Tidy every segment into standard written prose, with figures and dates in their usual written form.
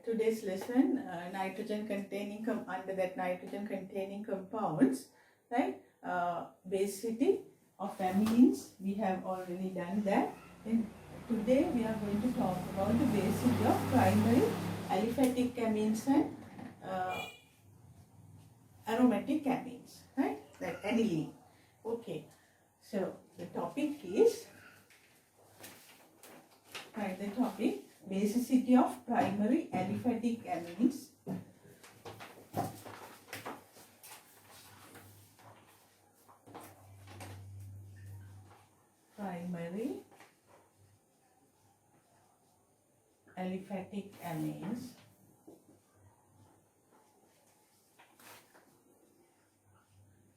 today's lesson, nitrogen containing under that nitrogen containing compounds, right? Basicity of amines, we have already done that. And today we are going to talk about the basicity of primary aliphatic amines and aromatic amines, right? Like aniline. Okay, so the topic is, right, the topic basicity of primary aliphatic amines. Primary aliphatic amines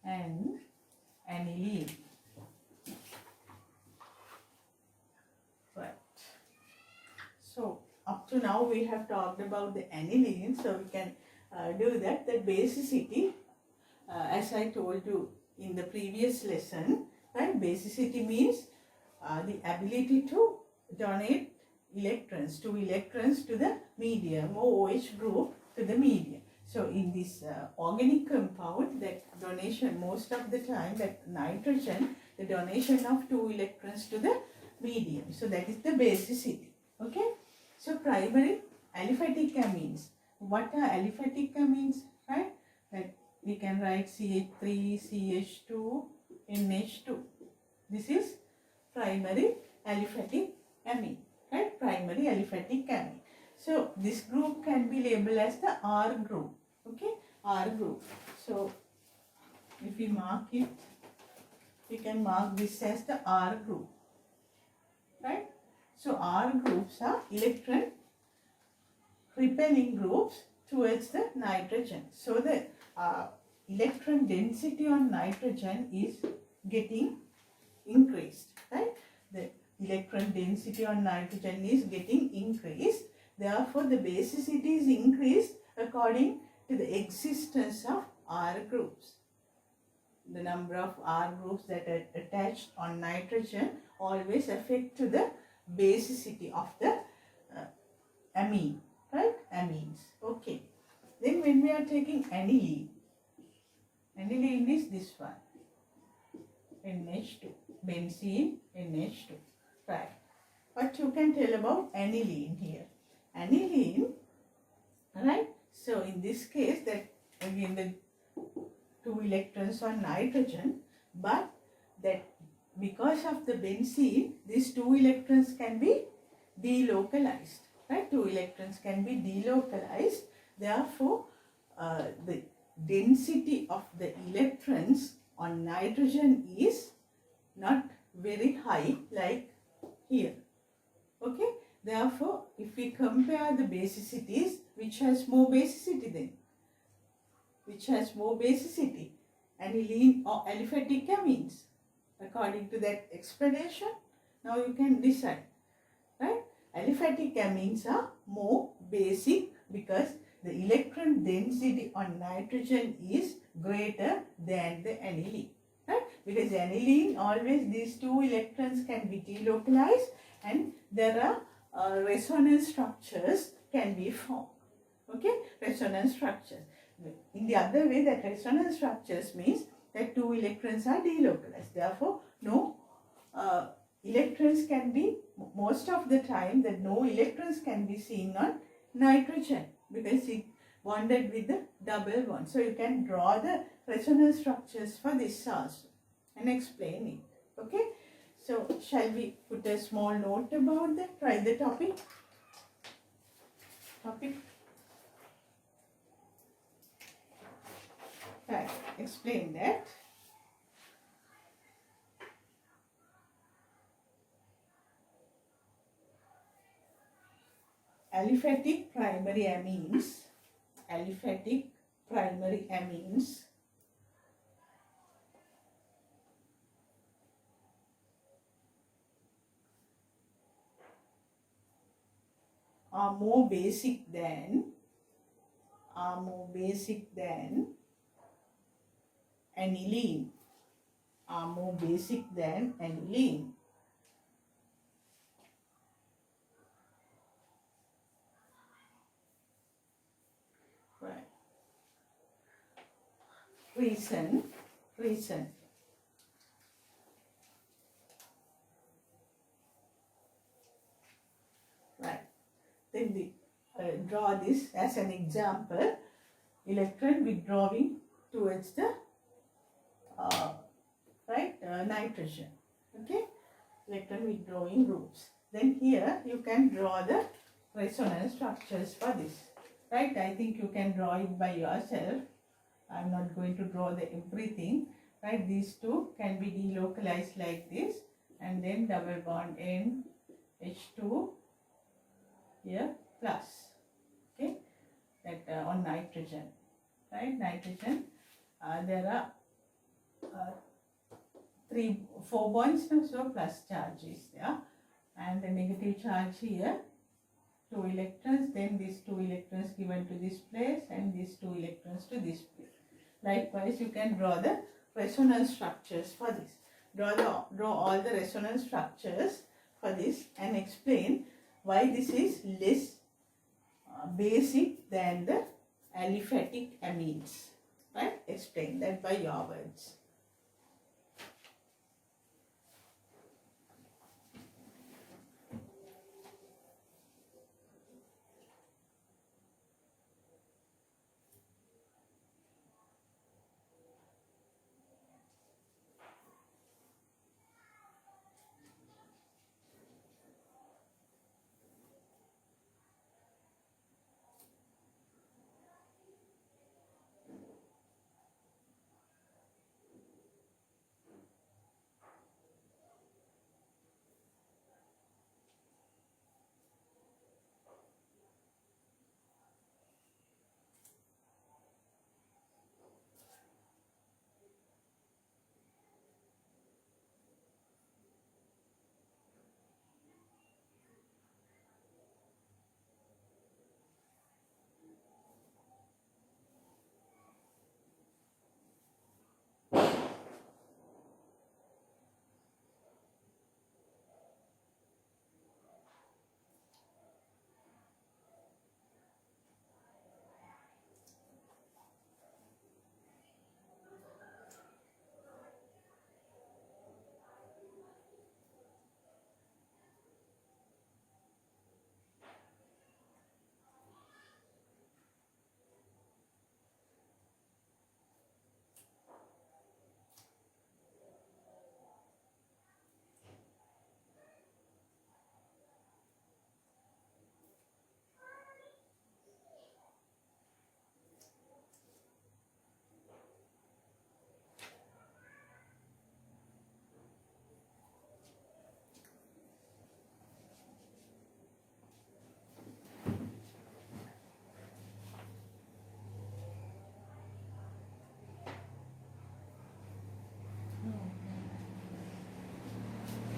and aniline. Right. So up to now we have talked about the aniline, so we can do that. The basicity, as I told you in the previous lesson, right? Basicity means the ability to donate electrons, 2 electrons to the medium, or OH group to the medium. So in this organic compound, that donation, most of the time, that nitrogen, the donation of 2 electrons to the medium. So that is the basicity. Okay. So primary aliphatic amines. What are aliphatic amines? Right? That we can write CH3, CH2, NH2. This is primary aliphatic amine. Right? Primary aliphatic amine. So this group can be labeled as the R group. Okay? R group. So if we mark it, we can mark this as the R group. Right? So R groups are electron repelling groups towards the nitrogen. So the electron density on nitrogen is getting increased. Right? The electron density on nitrogen is getting increased. Therefore, the basicity is increased according to the existence of R groups. The number of R groups that are attached on nitrogen always affect to the basicity of the amine, right? Amines. Okay. Then when we are taking aniline, aniline is this one, NH2, benzene, NH2, right? What you can tell about aniline here? Aniline, right? So in this case, that again the 2 electrons on nitrogen, but that because of the benzene, these 2 electrons can be delocalized, right? 2 electrons can be delocalized. Therefore, the density of the electrons on nitrogen is not very high like here. Okay? Therefore, if we compare the basicities, which has more basicity then? Which has more basicity? Aniline or aliphatic amines? According to that explanation, now you can decide, right? Aliphatic amines are more basic because the electron density on nitrogen is greater than the aniline, right? Because aniline, always these 2 electrons can be delocalized and there are resonance structures can be formed. Okay, resonance structures. In the other way, that resonance structures means that 2 electrons are delocalized. Therefore, no electrons can be, most of the time, that no electrons can be seen on nitrogen because it bonded with the double bond. So you can draw the resonance structures for this also and explain it. Okay. So shall we put a small note about that? Write the topic. Right. Explain that. Aliphatic primary amines. Aliphatic primary amines are more basic than aniline. Are more basic than aniline. reason, reason. Right. Then we draw this as an example. Electron withdrawing towards the nitrogen. Okay, electron withdrawing groups. Then here you can draw the resonance structures for this. Right, I think you can draw it by yourself. I'm not going to draw the everything. Right, these two can be delocalized like this, and then double bond N H2 here plus. Okay, that on nitrogen. Right, nitrogen. There are 4 bonds, so plus charge is there, and the negative charge here, 2 electrons, then these 2 electrons given to this place and these 2 electrons to this place. Likewise, you can draw the resonance structures for this. Draw all the resonance structures for this and explain why this is less basic than the aliphatic amines. Right? Explain that by your words.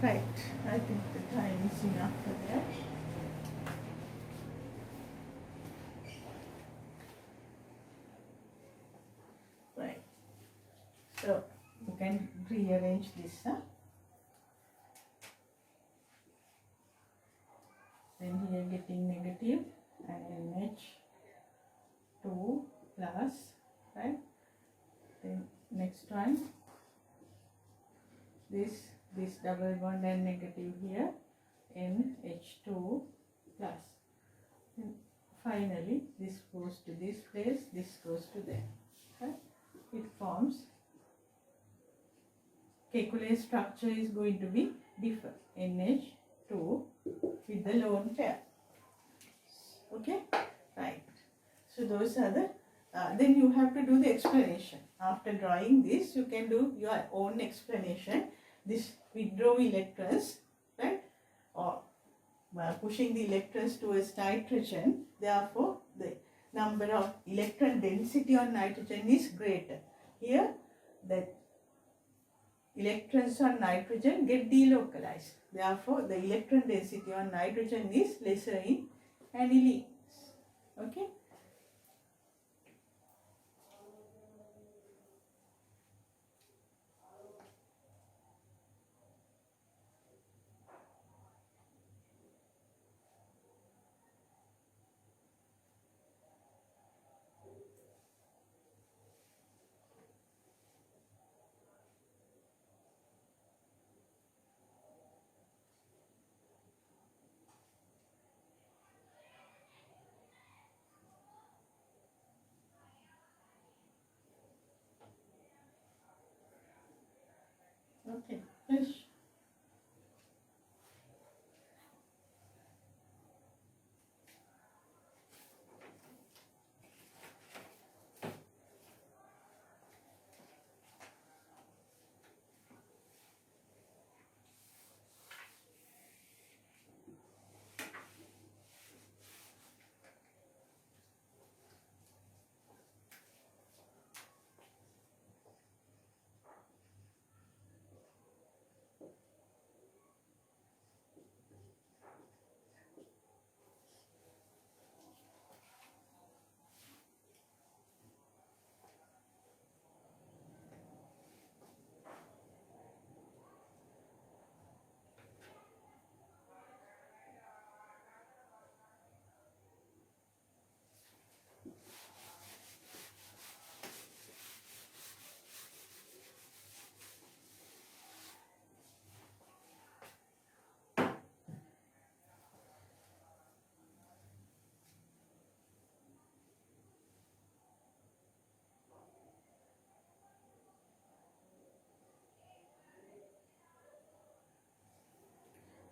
Right, I think the time is enough for that. Right, so you can rearrange this. Then here getting negative and NH2 plus, right? Then next one, this double bond and negative here, NH2 plus. And finally, this goes to this place, this goes to there. Right? It forms, Kekulé structure is going to be different, NH2 with the lone pair. Okay, right. So those are the, then you have to do the explanation. After drawing this, you can do your own explanation. This withdraw electrons, right, or pushing the electrons towards nitrogen. Therefore, the number of electron density on nitrogen is greater. Here, the electrons on nitrogen get delocalized. Therefore, the electron density on nitrogen is lesser in anilines. Okay. Okay, finish.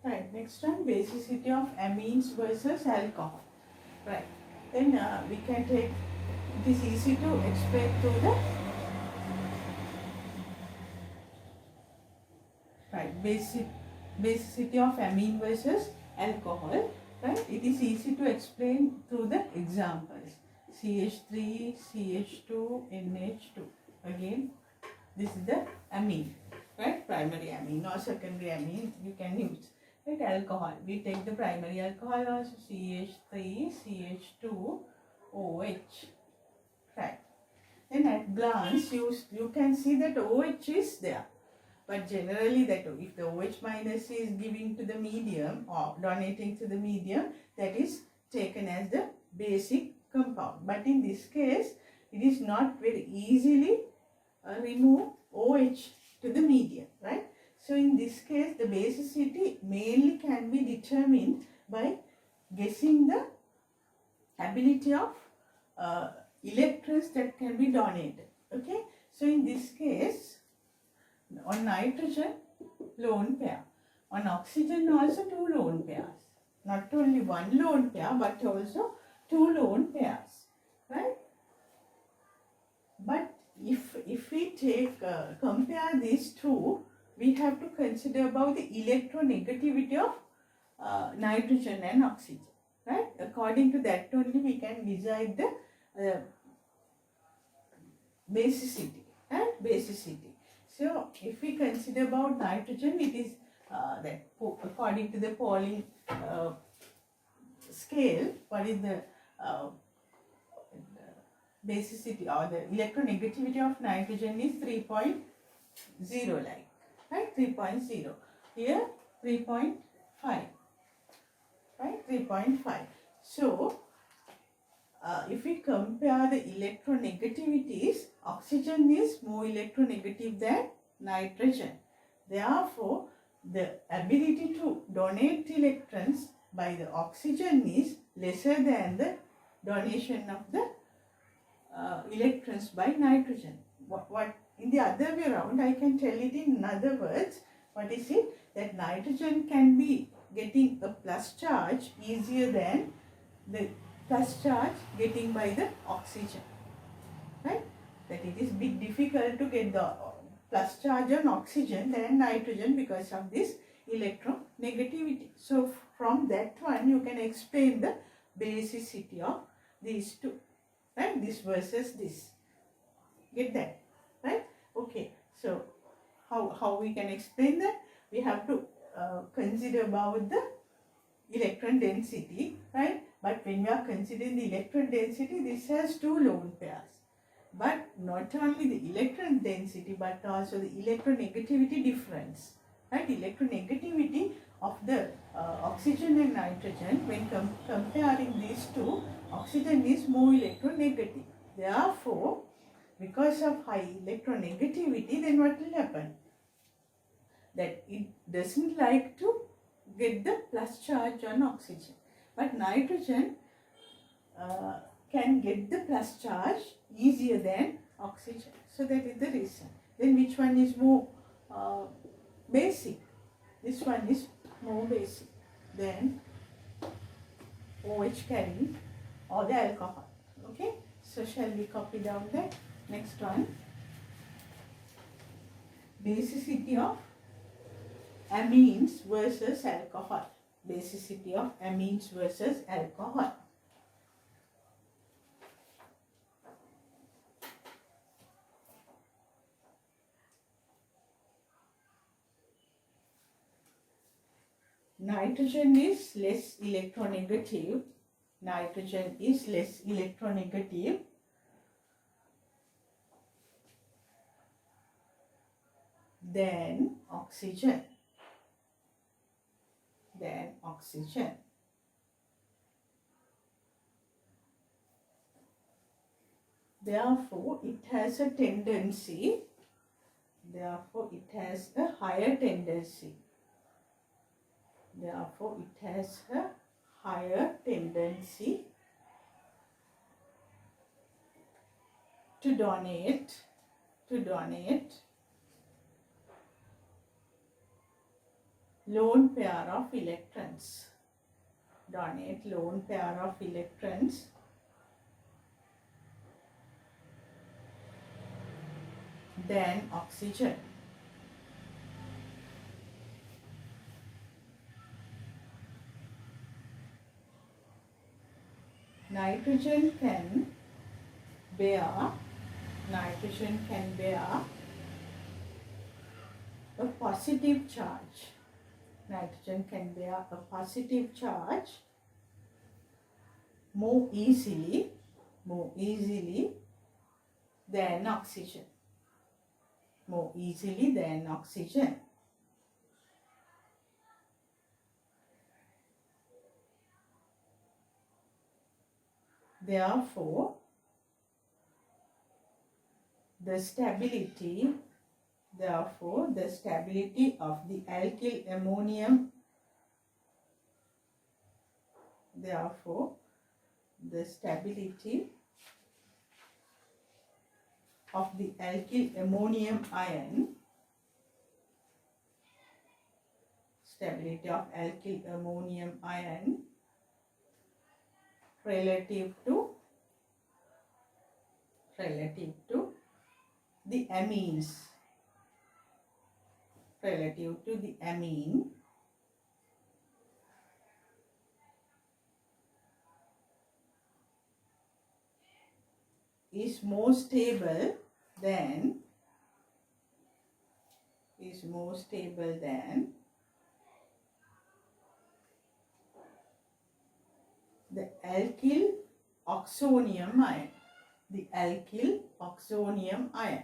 Right, next one, basicity of amines versus alcohol. Right, then we can take, it is easy to explain through the right basicity of amine versus alcohol. Right, it is easy to explain through the examples. CH3, CH2, NH2. Again, this is the amine, right? Primary amine or secondary amine you can use. Right, alcohol. We take the primary alcohol also, CH3, CH2, OH. Right. Then at glance you can see that OH is there. But generally that if the OH minus is giving to the medium or donating to the medium, that is taken as the basic compound. But in this case, it is not very easily remove OH to the medium, right? So in this case, the basicity mainly can be determined by guessing the ability of electrons that can be donated. Okay, so in this case, on nitrogen, lone pair. On oxygen also 2 lone pairs. Not only 1 lone pair but also 2 lone pairs, right? But if we take compare these two, we have to consider about the electronegativity of nitrogen and oxygen, right? According to that only we can decide the basicity, right? Basicity. So if we consider about nitrogen, it is that according to the Pauling scale, what is the basicity or the electronegativity of nitrogen is 3.0, like, right? 3.0. Here 3.5, right? 3.5. So if we compare the electronegativities, oxygen is more electronegative than nitrogen. Therefore, the ability to donate electrons by the oxygen is lesser than the donation of the electrons by nitrogen. What in the other way around, I can tell it in other words. What is it? That nitrogen can be getting a plus charge easier than the plus charge getting by the oxygen, right? That it is bit difficult to get the plus charge on oxygen than nitrogen because of this electronegativity. So from that one you can explain the basicity of these two, right? This versus this. Get that, right? Okay, so how we can explain that? We have to consider about the electron density, right? But when we are considering the electron density, this has 2 lone pairs. But not only the electron density, but also the electronegativity difference, right? Electronegativity of the oxygen and nitrogen, when comparing these two, oxygen is more electronegative. Therefore, because of high electronegativity, then what will happen? That it doesn't like to get the plus charge on oxygen. But nitrogen can get the plus charge easier than oxygen. So that is the reason. Then which one is more basic. This one is more basic than OH carrying or the alcohol. Okay, so shall we copy down the next one? Basicity of amines versus alcohol. Basicity of amines versus alcohol. Nitrogen is less electronegative. Nitrogen is less electronegative than oxygen. Therefore, it has a tendency. Therefore, it has a higher tendency. Therefore, it has a higher tendency to donate lone pair of electrons. Donate lone pair of electrons than oxygen. Nitrogen can bear a positive charge. Nitrogen can bear a positive charge more easily than oxygen. More easily than oxygen. Therefore, the stability of the alkyl ammonium, therefore, the stability of the alkyl ammonium ion, relative to the amines, is more stable than the alkyl oxonium ion. The alkyl oxonium ion.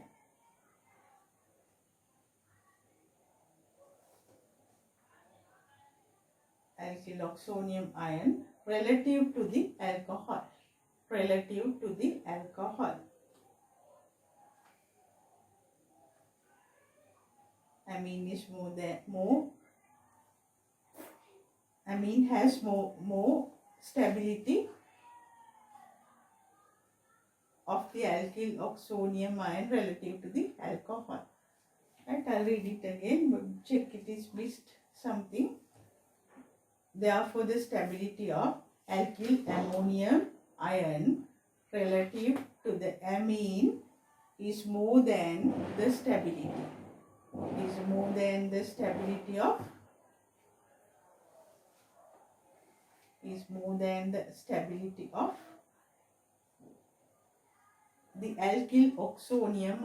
Alkyl oxonium ion relative to the alcohol. Amine is amine has more stability of the alkyl oxonium ion relative to the alcohol. Right, I'll read it again, but check it is missed something. Therefore, the stability of alkyl ammonium ion relative to the amine is more than the stability. Of the alkyl oxonium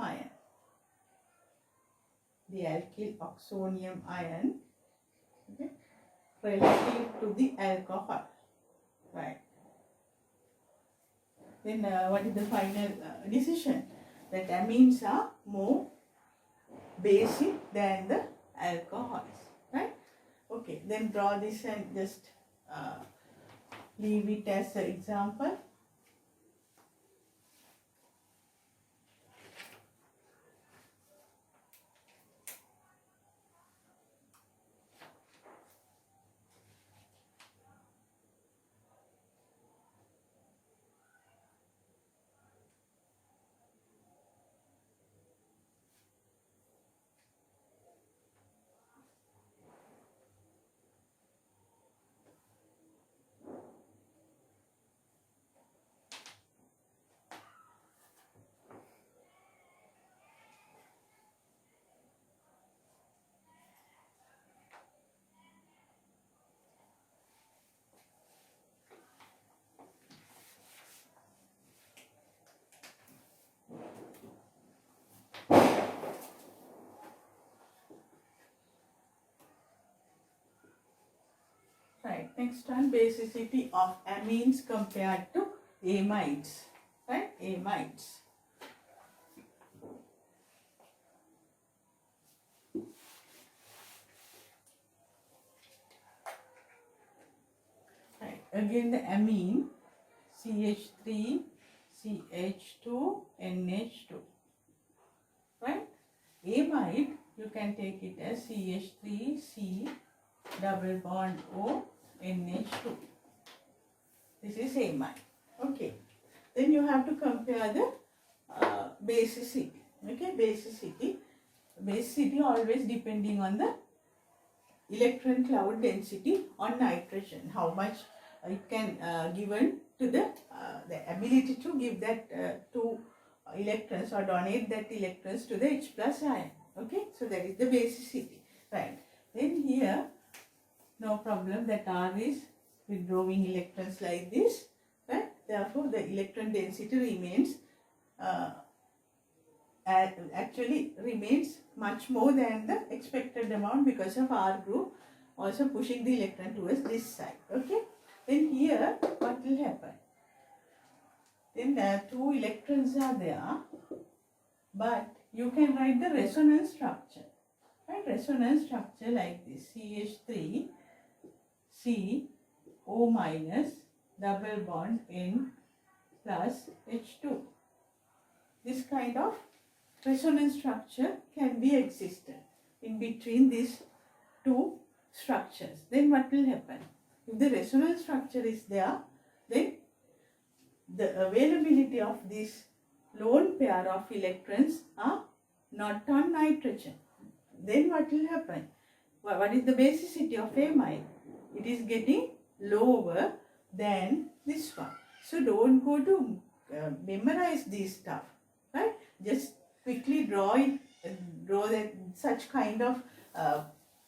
ion. Okay, relative to the alcohol. Right. Then what is the final decision? That amines are more basic than the alcohols. Right. Okay. Then draw this and just leave it as an example. Next one, basicity of amines compared to amides, right? Amides. Right. Again the amine, CH3, CH2, NH2, right? Amide, you can take it as CH3, C, double bond O, NH2. This is amide. Okay. Then you have to compare the basicity. Okay, basicity. Basicity always depending on the electron cloud density on nitrogen. How much it can given to the ability to give that two electrons or donate that electrons to the H plus ion. Okay, so that is the basicity. Right. Then here, no problem that R is withdrawing electrons like this. Right. Therefore, the electron density remains actually remains much more than the expected amount because of R group also pushing the electron towards this side. Okay. Then here what will happen? Then two electrons are there, but you can write the resonance structure. Right? Resonance structure like this: CH3, C, O minus, double bond N plus H2. This kind of resonance structure can be existed in between these two structures. Then what will happen? If the resonance structure is there, then the availability of this lone pair of electrons are not on nitrogen. Then what will happen? What is the basicity of amide? It is getting lower than this one. So don't go to memorize this stuff, right? Just quickly draw it, draw that such kind of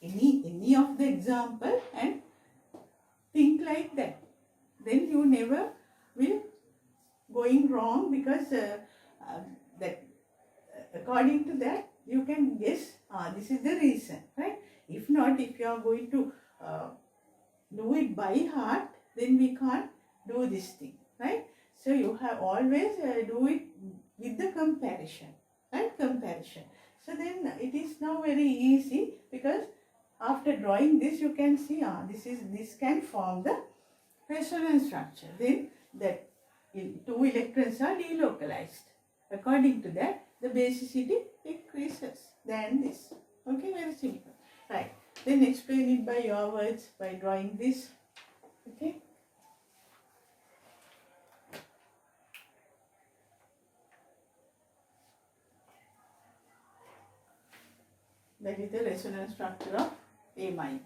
any of the example and think like that. Then you never will going wrong because that according to that you can guess this is the reason, right? If not, if you are going to do it by heart, then we can't do this thing, right? So you have always do it with the comparison, right? Comparison. So then it is now very easy because after drawing this you can see this can form the resonance structure. Then that two electrons are delocalized. According to that, the basicity increases than this. Okay, very simple. Right. Then explain it by your words by drawing this. Okay. That is the resonance structure of amide.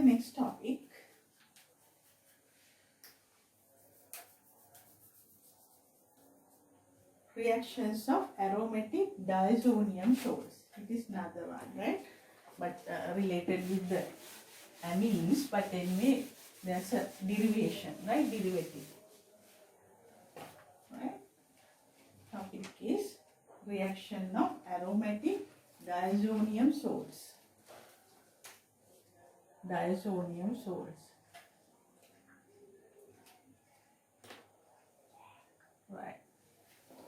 the next topic. Reactions of aromatic diazonium salts. It is another one, right? But related with the amines, but anyway, there's a derivation, right? Derivative, right? Topic is reaction of aromatic diazonium salts. Diazonium salts. Right.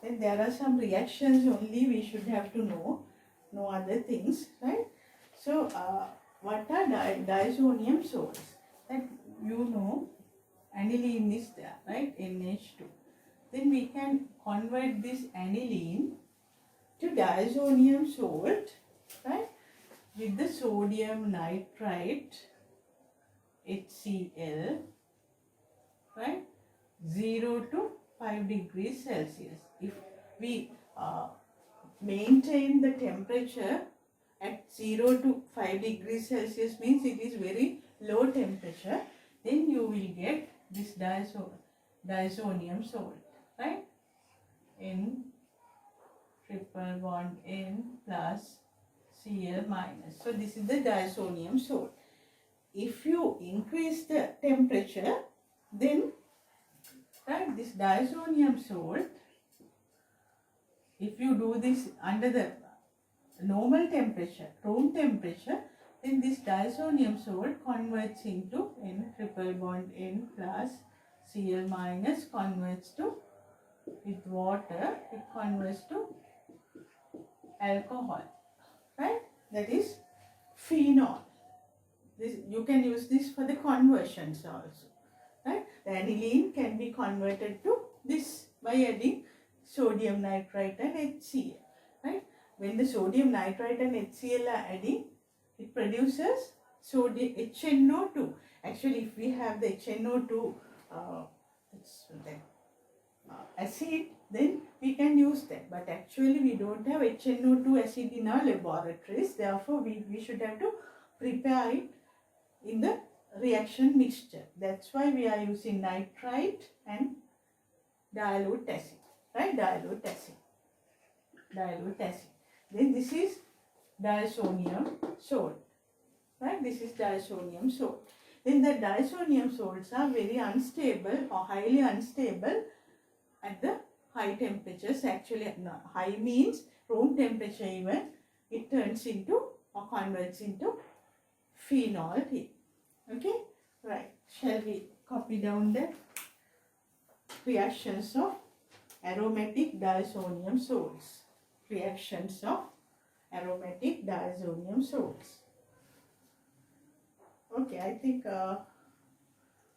Then there are some reactions only we should have to know, no other things, right? So, what are diazonium salts? That you know, aniline is there, right? NH2. Then we can convert this aniline to diazonium salt, right? With the sodium nitrite HCl, right? 0 to 5 degrees Celsius. If we maintain the temperature at 0 to 5 degrees Celsius, means it is very low temperature, then you will get this diazonium salt, right? N triple bond N plus Cl minus. So this is the diazonium salt. If you increase the temperature, then right, this diazonium salt, if you do this under the normal temperature, room temperature, then this diazonium salt converts into N triple bond N plus Cl minus, converts to, with water, it converts to alcohol, right? That is phenol. This, you can use this for the conversions also, right? The aniline can be converted to this by adding sodium nitrite and HCl, right? When the sodium nitrite and HCl are adding, it produces sodium HNO2. Actually, if we have the HNO2 acid, then we can use that. But actually, we don't have HNO2 acid in our laboratories. Therefore, we should have to prepare it in the reaction mixture. That's why we are using nitrite and dilute acid, right? Dilute acid. Then this is diazonium salt, right? This is diazonium salt. Then the diazonium salts are very unstable or highly unstable at the high temperatures. Actually, no, high means room temperature even, it turns into or converts into phenol here. Okay, right. Shall we copy down the reactions of aromatic diazonium salts? Reactions of aromatic diazonium salts. Okay, I think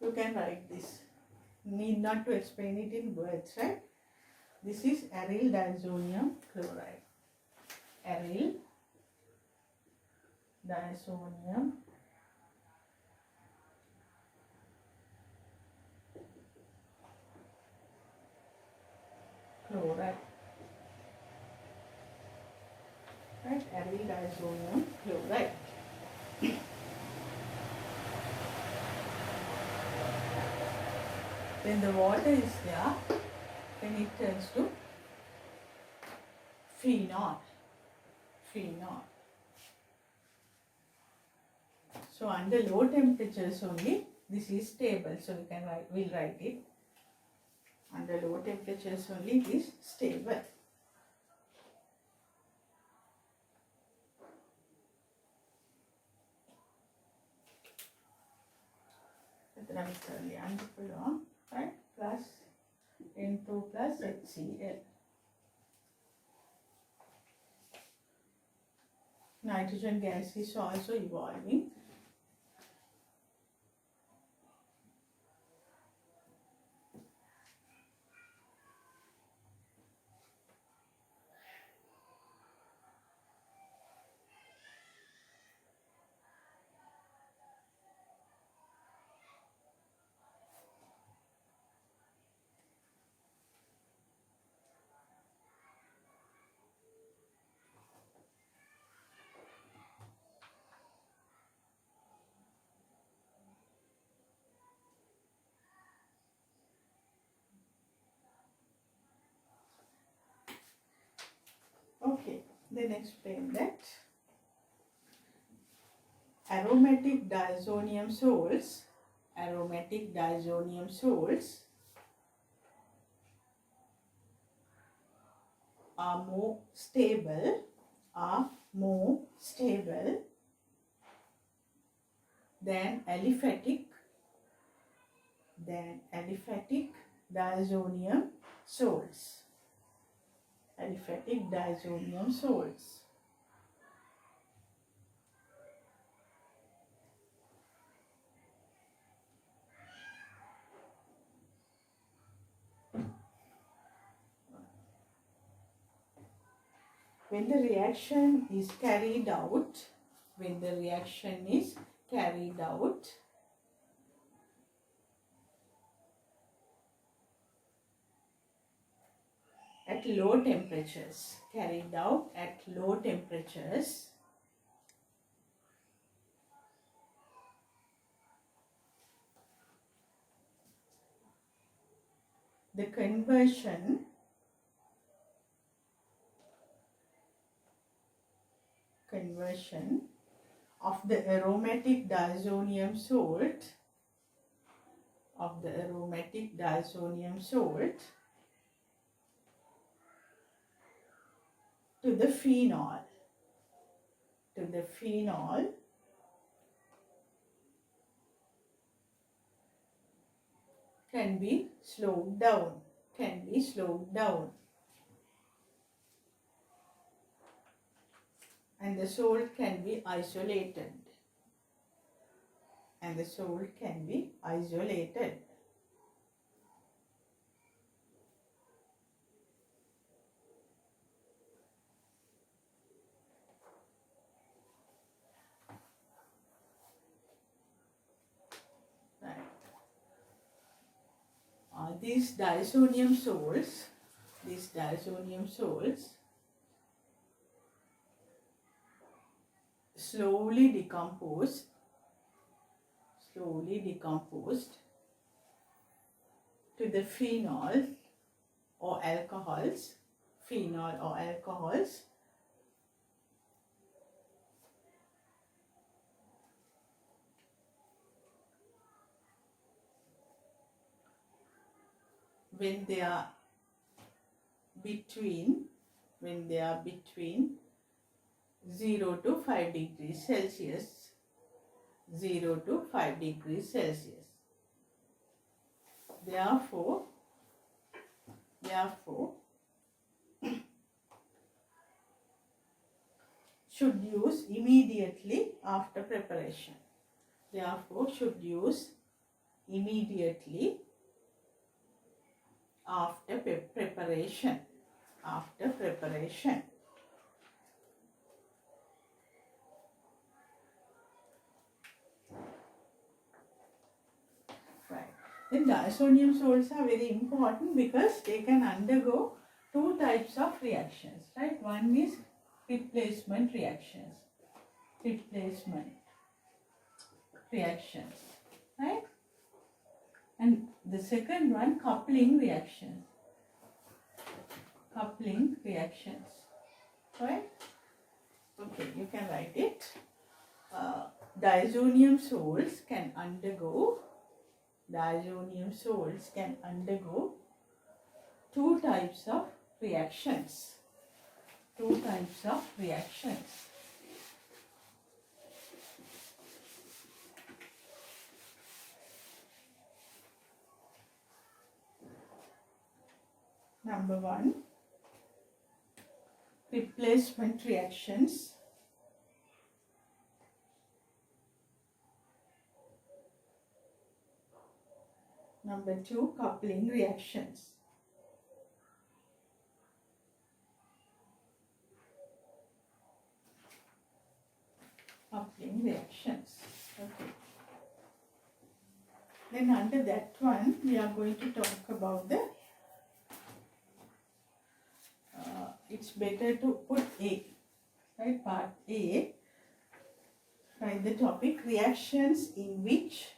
you can write this. Need not to explain it in words, right? This is aryl diazonium chloride. Aryl diazonium chloride. Right? Aryl diazonium chloride. When the water is there, then it turns to phenol. So under low temperatures only, this is stable. So we can write, we'll write it. Under low temperatures only, it is stable. Right? Plus N2 plus HCl. Nitrogen gas is also evolving. Then explain that aromatic diazonium salts are more stable than aliphatic diazonium salts. When the reaction is carried out at low temperatures, the conversion of the aromatic diazonium salt to the phenol can be slowed down. And the salt can be isolated. These diazonium salts slowly decomposed to the phenol or alcohols when they are between 0 to 5 degrees Celsius. Therefore, should use immediately after preparation. After preparation. Right. Then diazonium salts are very important because they can undergo two types of reactions. Right. One is replacement reactions. Right. And the second one, coupling reactions. Right? Okay, you can write it. Diazonium salts can undergo two types of reactions. Number one, replacement reactions. Number two, coupling reactions. Okay. Then under that one, we are going to talk about the it's better to put A, right? Part A, write the topic reactions in which,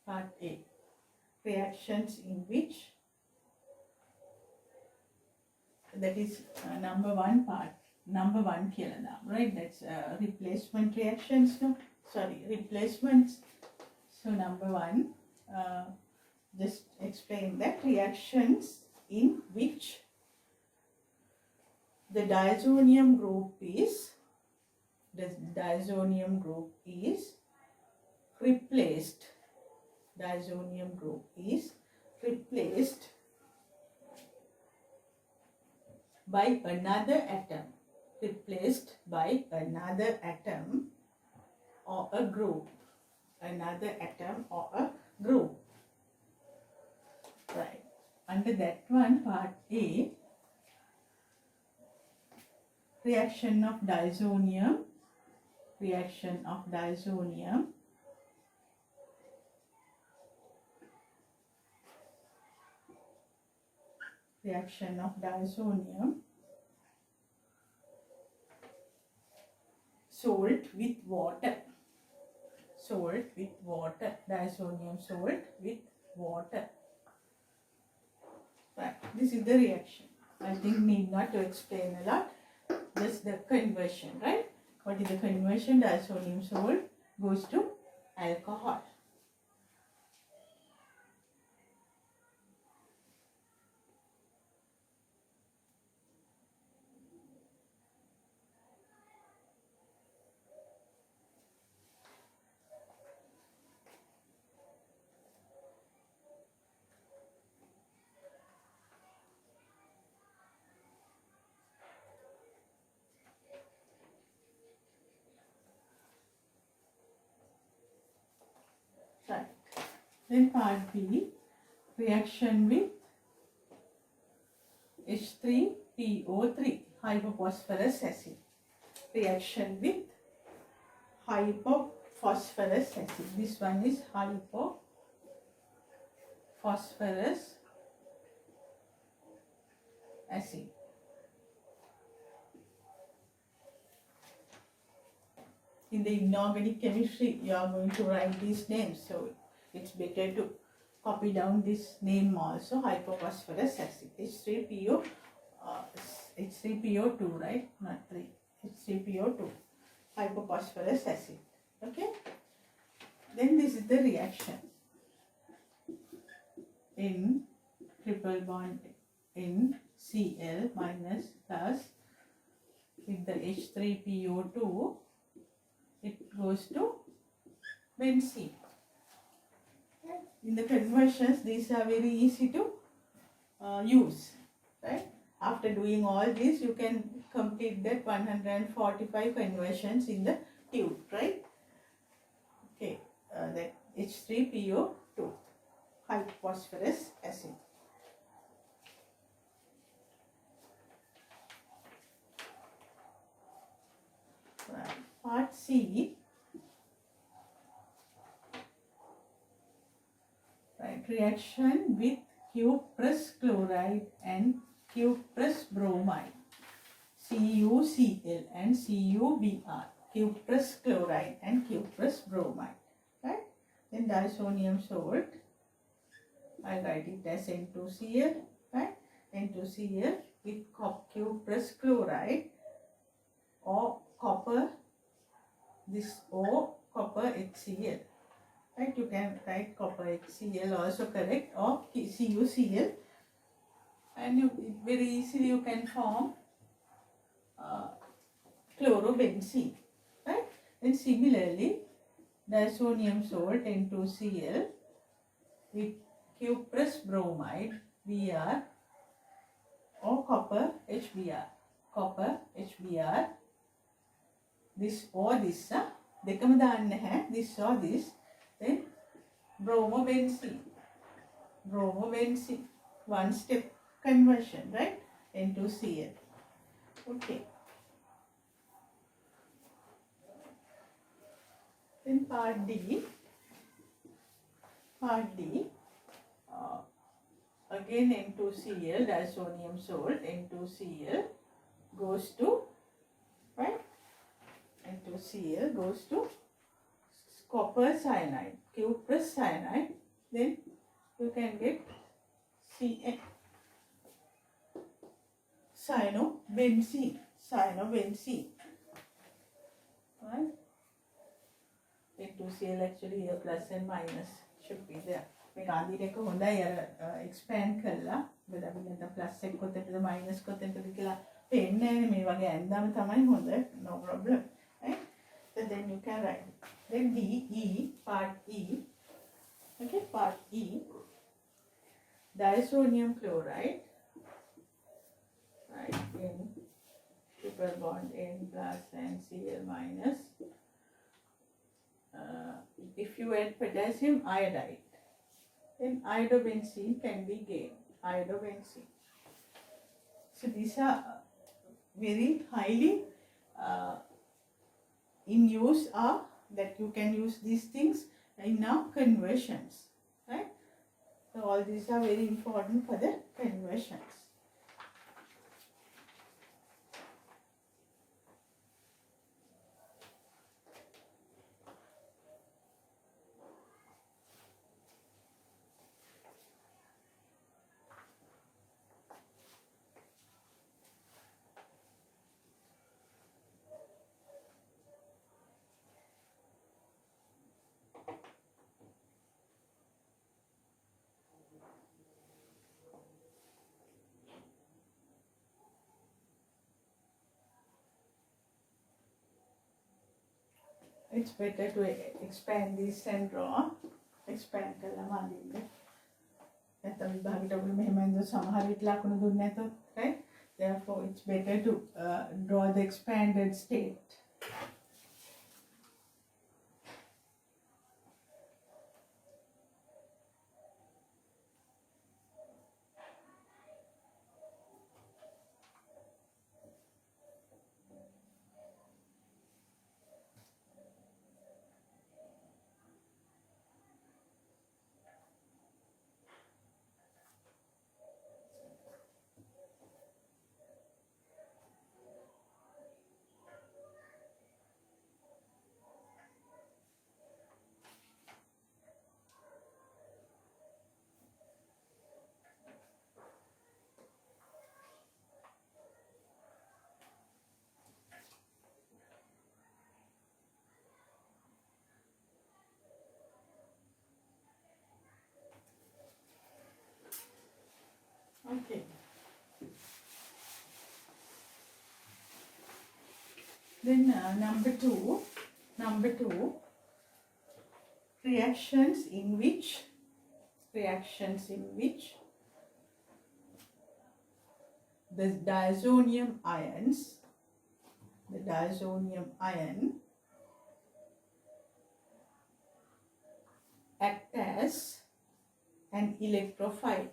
part A, reactions in which that is number one part, number one කියලා right? That's replacement reactions, no? Sorry, replacements. So number one, just explain that reactions in which the diazonium group is replaced. Diazonium group is replaced by another atom. Replaced by another atom or a group. Another atom or a group. Right. Under that one, part A, reaction of diazonium. Reaction of diazonium. Reaction of diazonium. Salt with water. Salt with water. Diazonium salt with water. Right. This is the reaction. I think need not to explain a lot. Just the conversion, right? What is the conversion? Diazonium salt goes to alcohol. Right. Then part B, reaction with H3PO3, hypophosphorus acid. Reaction with hypophosphorus acid. This one is hypophosphorus acid. In the inorganic chemistry, you are going to write these names, so it's better to copy down this name also. Hypophosphorus acid, H3PO2, right? Not 3. H3PO2, hypophosphorus acid. Okay. Then this is the reaction. In triple bond in Cl minus plus with the H3PO2. It goes to benzene. In the conversions, these are very easy to use, right? After doing all this, you can complete that 145 conversions in the tube, right? Okay, that H3PO2, hypophosphorus acid. Right. Part C, right, reaction with cuprous chloride and cuprous bromide, CuCl and CuBr, cuprous chloride and cuprous bromide, right? Then diazonium salt, I write it as N2Cl, right? N2Cl with cuprous chloride or copper, this O copper HCl, right? You can write copper HCl also correct, or CuCl, and you very easily you can form chlorobenzene, right? And similarly, diazonium salt N2Cl with cuprous bromide Br or copper HBr, this or this, dekama danna hai, this or this, then bromobenzene, one step conversion, right? N2Cl. Okay. Then part D, again N2Cl, diazonium salt, N2Cl goes to, right? N2Cl goes to copper cyanide, cuprous cyanide, then you can get cyanobenzene. Right? Pt2Cl actually here plus and minus should be there. මේක අඳින එක හොඳයි අර expand කළා. මොකද අපි නැත්නම් plus එක කොතනද minus කොතනද කියලා පේන්නේ නැහැ. මේ වගේ ඇඳාම තමයි හොඳ. No problem. Right? So then you can write. Then part E. Okay, part E. Diazonium chloride. Right, in triple bond N plus and Cl minus. If you add potassium iodide, then iodobenzene can be gained. Iodobenzene. So these are very highly in use are that you can use these things in our conversions. Right? So all these are very important for the conversions. It's better to expand this and draw. Expand කළා මාදින්න. නැත්නම් විභාගයට ඔබ මෙහෙම ඉඳ සමහර විට ලකුණු දුන්නේ නැතොත්, right? Therefore it's better to draw the expanded state. Okay. Then number two, reactions in which the diazonium ion act as an electrophile.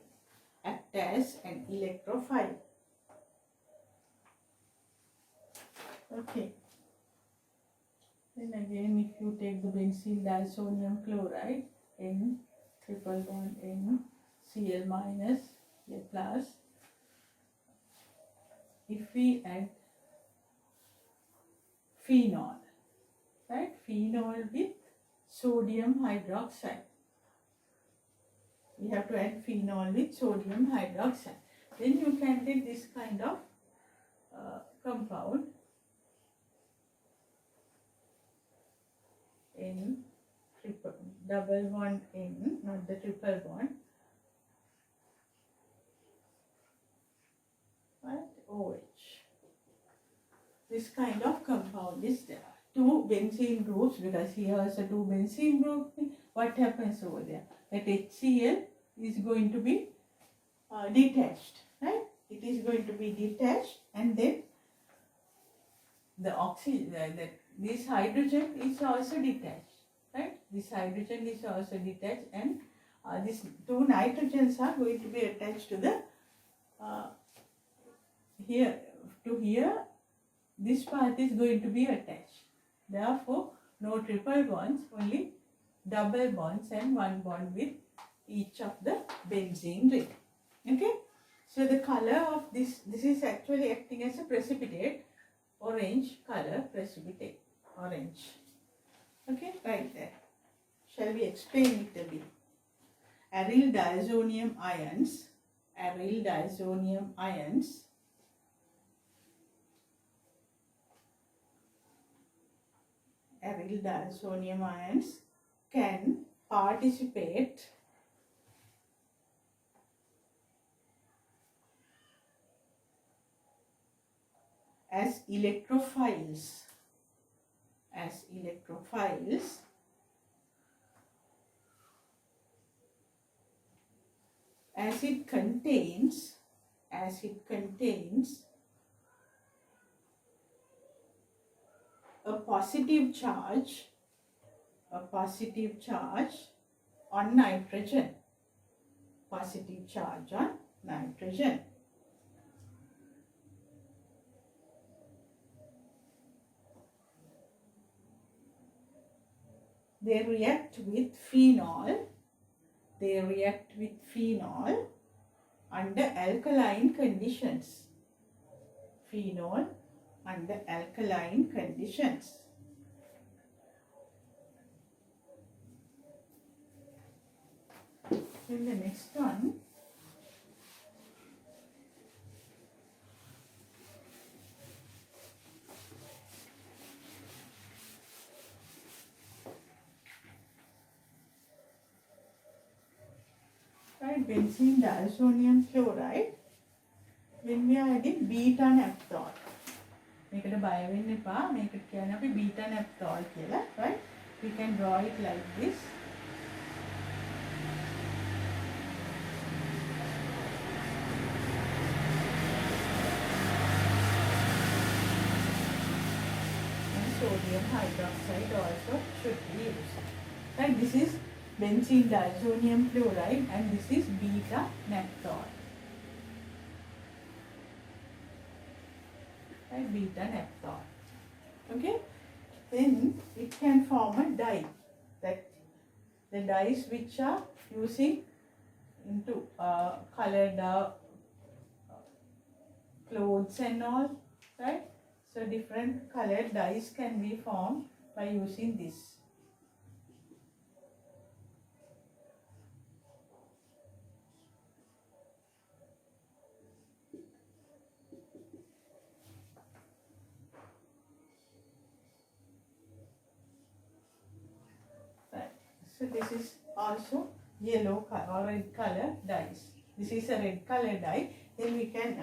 Okay. Then again, if you take the benzene diazonium chloride, N triple bond N, Cl minus, A plus. If we add phenol, right? Phenol with sodium hydroxide. We have to add phenol with sodium hydroxide. Then you can take this kind of compound in double bond N, not the triple bond, right? OH. This kind of compound is there. Two benzene groups, because here also two benzene groups. What happens over there? That HCl is going to be detached, right? It is going to be detached, and then the oxygen, this hydrogen is also detached, right? This hydrogen is also detached, and these two nitrogens are going to be attached to the here. This part is going to be attached. Therefore, no triple bonds, only double bonds and one bond with each of the benzene ring. Okay, so the color of this is actually acting as a precipitate, orange color precipitate, orange. Okay, right there. Shall we explain it a bit? Aryl diazonium ions aryl diazonium ions can participate as electrophiles as it contains a positive charge on nitrogen. Positive charge on nitrogen. They react with phenol. Under alkaline conditions. Phenol under alkaline conditions. Then the next one. Right, benzene diazonium chloride. When we are adding beta naphthol. මේකට බය වෙන්න එපා. මේකට කියන්නේ අපි beta naphthol කියලා. Right? We can draw it like this. Sodium hydroxide also should be used. Right, this is benzene diazonium chloride and this is beta naphthol. Right, beta naphthol. Okay, then it can form a dye. That the dyes which are using into colored clothes and all, right? So different colored dyes can be formed by using this. Right. So this is also yellow or red color dyes. This is a red color dye. Then we can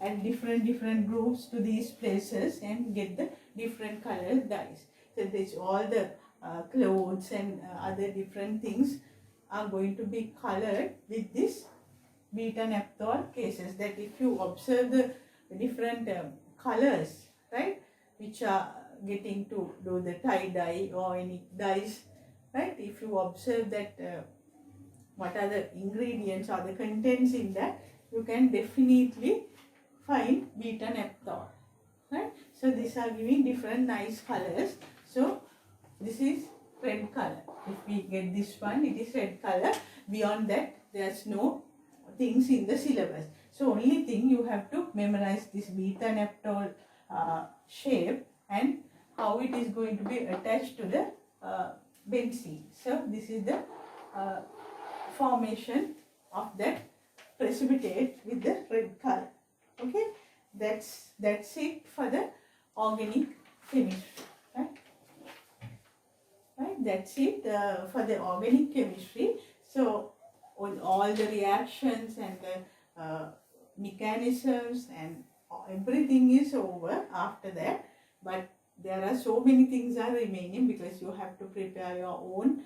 add different groups to these places and get the different colored dyes. So this all the clothes and other different things are going to be colored with this beta naphthol cases. That if you observe the different colors, right, which are getting to do the tie dye or any dyes, right, if you observe that what are the ingredients or the contents in that, you can definitely find beta naphthol, right? So these are giving different nice colors. So this is red color. If we get this one, it is red color. Beyond that, there's no things in the syllabus. So only thing you have to memorize this beta naphthol shape and how it is going to be attached to the benzene. So this is the formation of that precipitate with the red color. Okay, that's it for the organic chemistry. Right, that's it for the organic chemistry. So all the reactions and the mechanisms and everything is over after that, but there are so many things are remaining because you have to prepare your own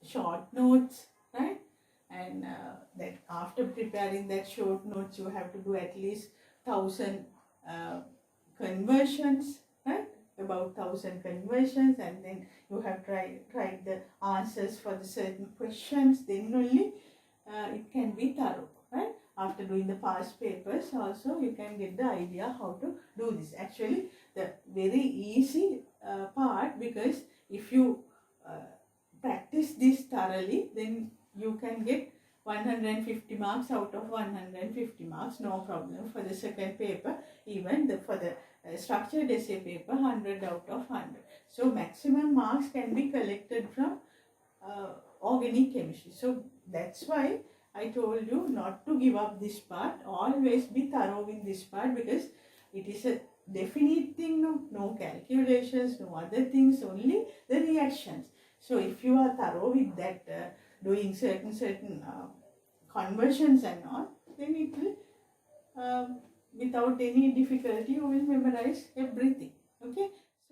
short notes, right? And that after preparing that short notes, you have to do at least 1,000 conversions, right? About 1,000 conversions, and then you have tried the answers for the certain questions. Then only it can be thorough, right? After doing the past papers, also you can get the idea how to do this. Actually, the very easy part, because if you practice this thoroughly, then you can get 150 marks out of 150 marks, no problem. For the second paper, even for the structured essay paper, 100 out of 100. So maximum marks can be collected from organic chemistry. So that's why I told you not to give up this part. Always be thorough in this part, because it is a definite thing, no calculations, no other things, only the reactions. So if you are thorough with that, doing certain conversions and all, then it will, without any difficulty, you will memorize everything. Okay.